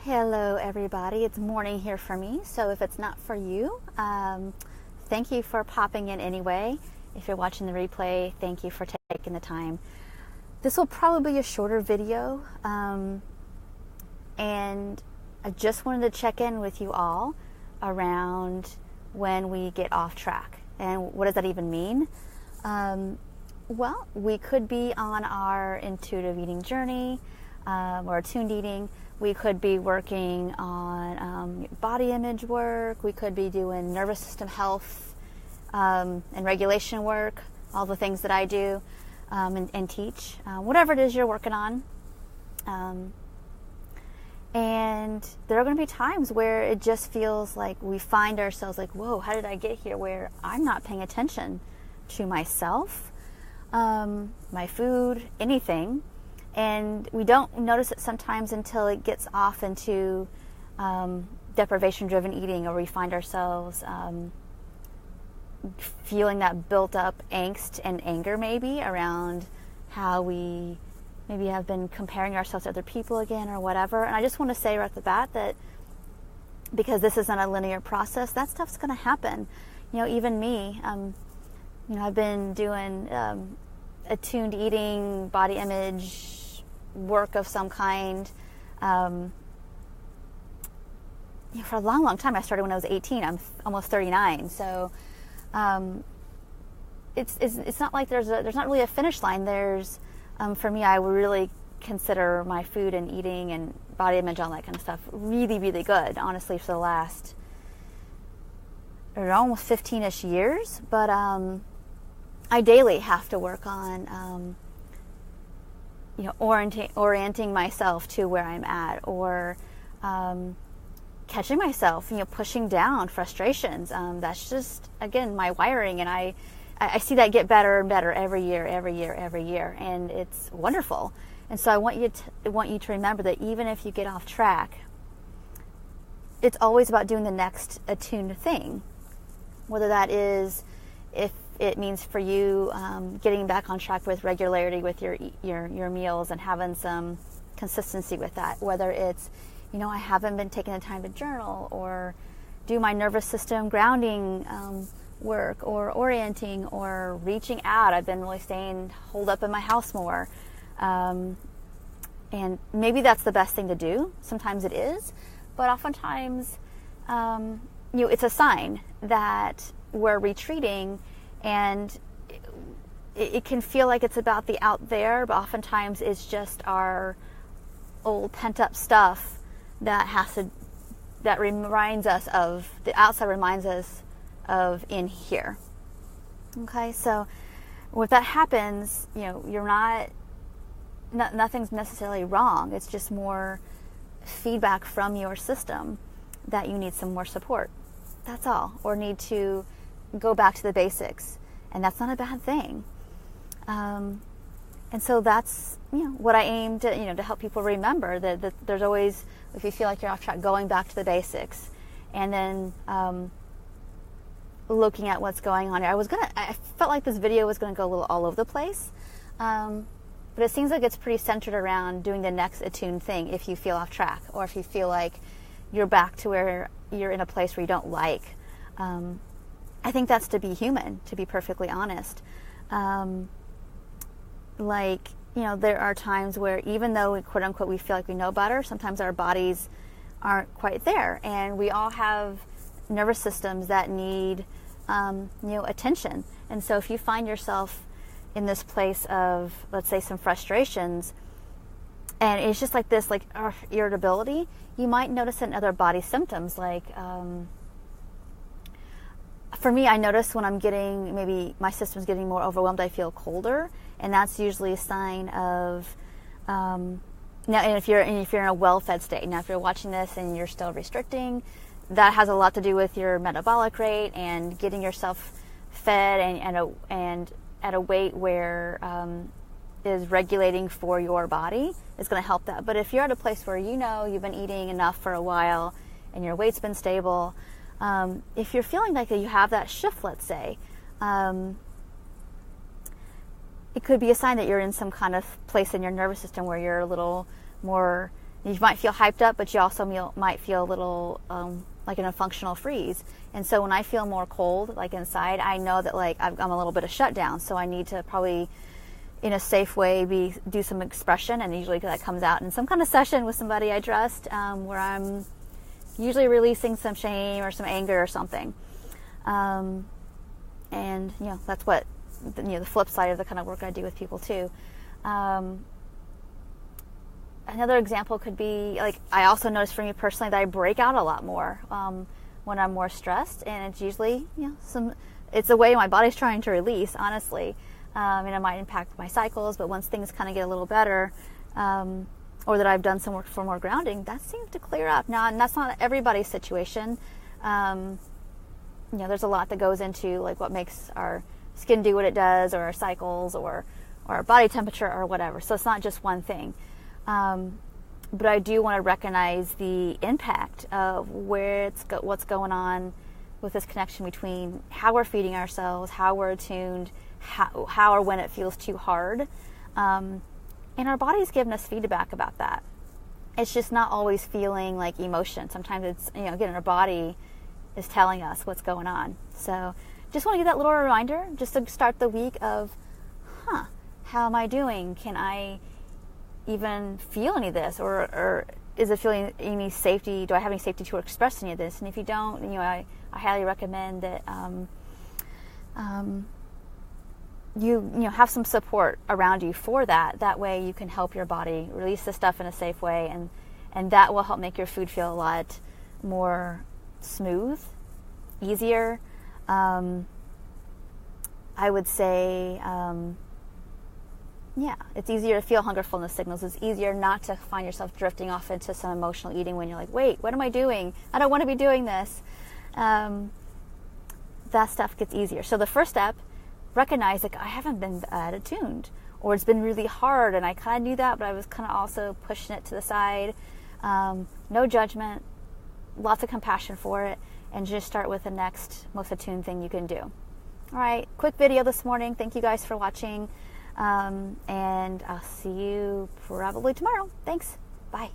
Hello everybody, it's morning here for me, so if it's not for you, thank you for popping in anyway. If you're watching the replay, thank you for taking the time. This will probably be a shorter video, and I just wanted to check in with you all around when we get off track. And what does that even mean? Well, we could be on our intuitive eating journey, or attuned eating. We could be working on body image work. We could be doing nervous system health and regulation work, all the things that I do and teach, whatever it is you're working on. And there are going to be times where it just feels like we find ourselves like, whoa, how did I get here? Where I'm not paying attention to myself, my food, anything. And we don't notice it sometimes until it gets off into deprivation-driven eating, or we find ourselves feeling that built-up angst and anger maybe around how we maybe have been comparing ourselves to other people again or whatever. And I just want to say right off the bat that because this isn't a linear process, that stuff's going to happen. You know, even me, I've been doing attuned eating, body image work of some kind for a long time. I started when I was 18. I'm almost 39, so it's not like there's not really a finish line. There's for me, I would really consider my food and eating and body image, all that kind of stuff, really, really good, honestly, for the last almost 15-ish years. But I daily have to work on orienting myself to where I'm at, or catching myself, pushing down frustrations. That's just, again, my wiring, and I see that get better and better every year, and it's wonderful. And so I want you to remember that even if you get off track, it's always about doing the next attuned thing, whether that is, if it means for you getting back on track with regularity with your meals and having some consistency with that, whether it's, I haven't been taking the time to journal or do my nervous system grounding work, or orienting, or reaching out. I've been really staying holed up in my house more, and maybe that's the best thing to do. Sometimes it is, but oftentimes it's a sign that we're retreating. And it can feel like it's about the out there, but oftentimes it's just our old pent-up stuff that reminds us of, the outside reminds us of in here. Okay, so when that happens, you're nothing's necessarily wrong. It's just more feedback from your system that you need some more support. That's all. Or need to go back to the basics, and that's not a bad thing. And so that's what I aim to help people remember, that there's always, if you feel like you're off track, going back to the basics, and then looking at what's going on here. I felt like this video was going to go a little all over the place, but it seems like it's pretty centered around doing the next attuned thing if you feel off track, or if you feel like you're back to where you're in a place where you don't like. I think that's to be human, to be perfectly honest. There are times where even though, quote unquote, we feel like we know better, sometimes our bodies aren't quite there. And we all have nervous systems that need, attention. And so if you find yourself in this place of, let's say, some frustrations, and it's just like this, irritability, you might notice it in other body symptoms, for me, I notice when maybe my system's getting more overwhelmed, I feel colder, and that's usually a sign of, and if you're in a well-fed state. Now, if you're watching this and you're still restricting, that has a lot to do with your metabolic rate and getting yourself fed and at a weight where is regulating for your body is going to help that. But if you're at a place where you've been eating enough for a while and your weight's been stable, if you're feeling like you have that shift, let's say, it could be a sign that you're in some kind of place in your nervous system where you're a little more You might feel hyped up, but you also might feel a little like in a functional freeze. And so when I feel more cold, like inside, I know that like I'm a little bit of shutdown. So I need to probably, in a safe way, do some expression. And usually that comes out in some kind of session with somebody I trust, where I'm usually releasing some shame or some anger or something. And that's what the flip side of the kind of work I do with people too. Another example could be, like, I also notice for me personally that I break out a lot more when I'm more stressed, and it's usually it's a way my body's trying to release, honestly. And it might impact my cycles, but once things kind of get a little better, or that I've done some work for more grounding, that seems to clear up. Now, and that's not everybody's situation. There's a lot that goes into like what makes our skin do what it does, or our cycles, or our body temperature, or whatever. So it's not just one thing. But I do want to recognize the impact of what's going on with this connection between how we're feeding ourselves, how we're attuned, how or when it feels too hard. And our body's giving us feedback about that. It's just not always feeling like emotion. Sometimes it's, again, our body is telling us what's going on. So just want to give that little reminder just to start the week of, how am I doing? Can I even feel any of this, or is it feeling any safety? Do I have any safety to express any of this? And if you don't, I highly recommend that you have some support around you for that. That way you can help your body release the stuff in a safe way, and that will help make your food feel a lot more smooth, easier. I would say it's easier to feel hunger, fullness signals. It's easier not to find yourself drifting off into some emotional eating when you're like, wait, what am I doing? I don't want to be doing this. That stuff gets easier. So the first step, recognize, like, I haven't been attuned, or it's been really hard, and I kind of knew that, but I was kind of also pushing it to the side. No judgment, lots of compassion for it, and just start with the next most attuned thing you can do. All right, quick video this morning. Thank you guys for watching. And I'll see you probably tomorrow. Thanks. Bye.